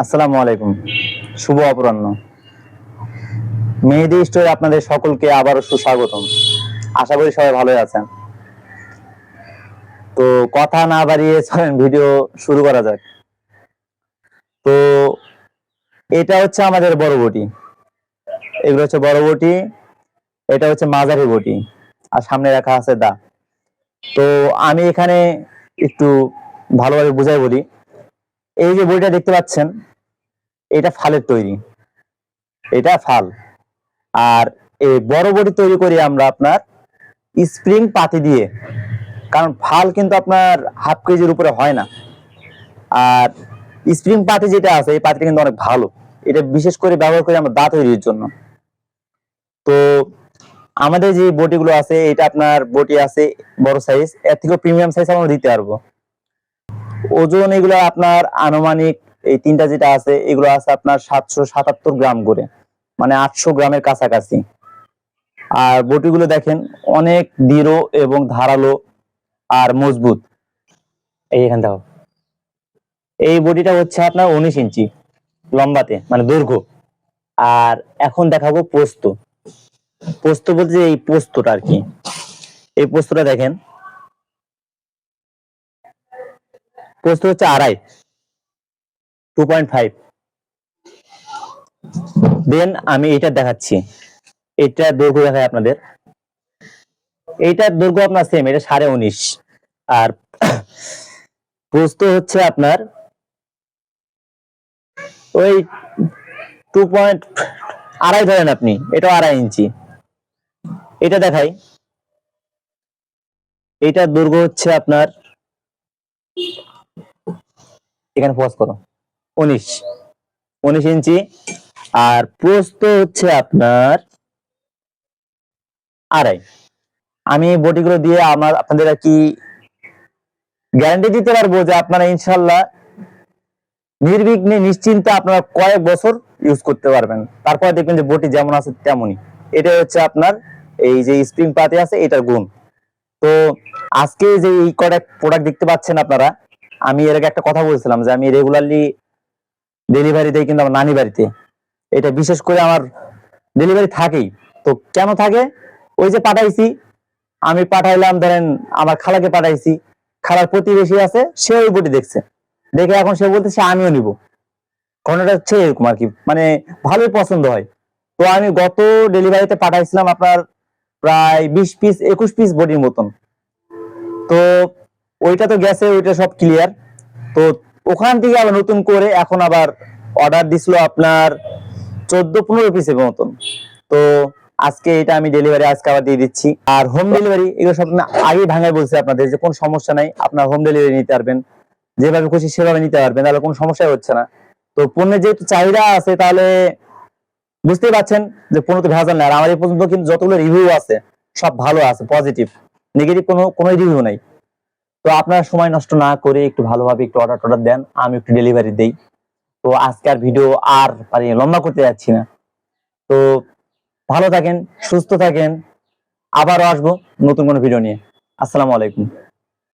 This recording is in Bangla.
আসসালামু আলাইকুম। শুভ অপরাহ্ন। মেহেদী স্টোরে আপনাদের সকলকে আবারও সুস্বাগতম। আশা করি সবাই ভালোই আছেন। তো কথা না বাড়িয়ে চলেন ভিডিও শুরু করা যাক। তো এটা হচ্ছে আমাদের বড় বটি, এগুলো হচ্ছে বড় বটি, এটা হচ্ছে মাঝারি বটি, আর সামনে রাখা আছে দা। তো আমি এখানে একটু ভালোভাবে বুঝাই বলি। এই যে বইটা দেখতে পাচ্ছেন, এটা ফালের তৈরি, এটা ফাল। আর এই বড় বটি তৈরি করি আমরা আপনার স্প্রিং পাতি দিয়ে, কারণ ফাল কিন্তু আপনার হাফ কেজির উপরে হয় না। আর স্প্রিং পাতি যেটা আছে, এই পাতিটা কিন্তু অনেক ভালো, এটা বিশেষ করে ব্যবহার করি আমরা দা তৈরির জন্য। তো আমাদের যে বটিগুলো আছে, এটা আপনার বটি আছে বড় সাইজ, এর থেকেও প্রিমিয়াম সাইজ আমরা দিতে পারবো। ওজন এগুলো আপনার আনুমানিক, এই তিনটা যেটা আছে এগুলো আছে আপনার 777 গ্রাম করে, মানে 800 গ্রামের কাছাকাছি। আর বটিগুলো দেখেন অনেক দৃঢ় এবং ধারালো আর মজবুত। এখান থেকে এই বডিটা হচ্ছে আপনার 19 ইঞ্চি লম্বাতে, মানে দৈর্ঘ্য। আর এখন দেখাবো পোস্ত। পোস্ত বলতে এই পোস্তটা আর কি, এই পোস্তটা দেখেন, পোস্ত হচ্ছে 2.5, 2.5। দেন আমি এটা দেখাচ্ছি, এটা দৈর্ঘ্য দেখায় আপনাদের। এইটার দৈর্ঘ্য আপনার সেম, এটা 19.5। আর পোস্ত হচ্ছে আপনার ওই 2.2 ধরেন আপনি, এটা 2.5 ইঞ্চি। এটা দেখাই, এটার দৈর্ঘ্য হচ্ছে আপনার, এখানে পজ করো, 19 ইঞ্চি। আর প্রস্থ হচ্ছে আপনার 2.5। আমি বটিগুলো দিয়ে আপনাদের আর কি গ্যারান্টি দিতে পারবো যে আপনারা ইনশাল্লাহ নির্বিঘ্নে নিশ্চিন্তে আপনারা কয়েক বছর ইউজ করতে পারবেন। তারপর দেখবেন যে বটি যেমন আছে তেমনই। এটা হচ্ছে আপনার এই যে স্প্রিং পাতি আছে, এটার গুণ। তো আজকে যে এই কটা প্রোডাক্ট দেখতে পাচ্ছেন আপনারা, আমি এর আগে একটা কথা বলছিলাম যে আমি রেগুলারলি ডেলিভারি দেই কিন্তু আমার নানি বাড়িতে। এটা বিশেষ করে আমার ডেলিভারি থাকেই। তো কেন থাকে, ওই যে পাঠাইছি, আমি পাঠাইলাম, ধরেন আমার খালাকে পাঠাইছি, খালার প্রতিবেশী আছে, সে ওই বটি দেখছে, দেখে এখন সে বলতেছে আমিও নিব। ঘটনাটা হচ্ছে এরকম আর কি, মানে ভালোই পছন্দ হয়। তো আমি গত ডেলিভারিতে পাঠাইছিলাম আপনার প্রায় 20 পিস 21 পিস বডির মতন। তো ওইটা তো গেছে, ওইটা সব ক্লিয়ার। তো ওখান থেকে আবার নতুন করে এখন আবার অর্ডার দিছিল আপনার 14-15 পিসের মতন। তো আজকে এটা আমি ডেলিভারি আজকে আবার দিয়ে দিচ্ছি। আর হোম ডেলিভারি এগুলো সব আগেই ভাঙায় বলছি আপনাদের যে কোনো সমস্যা নাই, আপনার হোম ডেলিভারি নিতে পারবেন, যেভাবে খুশি সেভাবে নিতে পারবেন, তাহলে কোনো সমস্যা হচ্ছে না। তো পণ্যের যেহেতু চাহিদা আছে, তাহলে বুঝতেই পারছেন যে পণ্য তো ভেজাল না। আর আমার এই পর্যন্ত কিন্তু যতগুলো রিভিউ আছে সব ভালো আছে, পজিটিভ, নেগেটিভ কোনো রিভিউ নাই। তো আপনারা সময় নষ্ট না করে একটু ভালোভাবে একটু অর্ডার দেন, আমি একটু ডেলিভারি দেই। তো আজকে আর ভিডিও আর লম্বা করতে যাচ্ছি না। তো ভালো থাকেন, সুস্থ থাকেন, আবারও আসবো নতুন কোনো ভিডিও নিয়ে। আসসালামু আলাইকুম।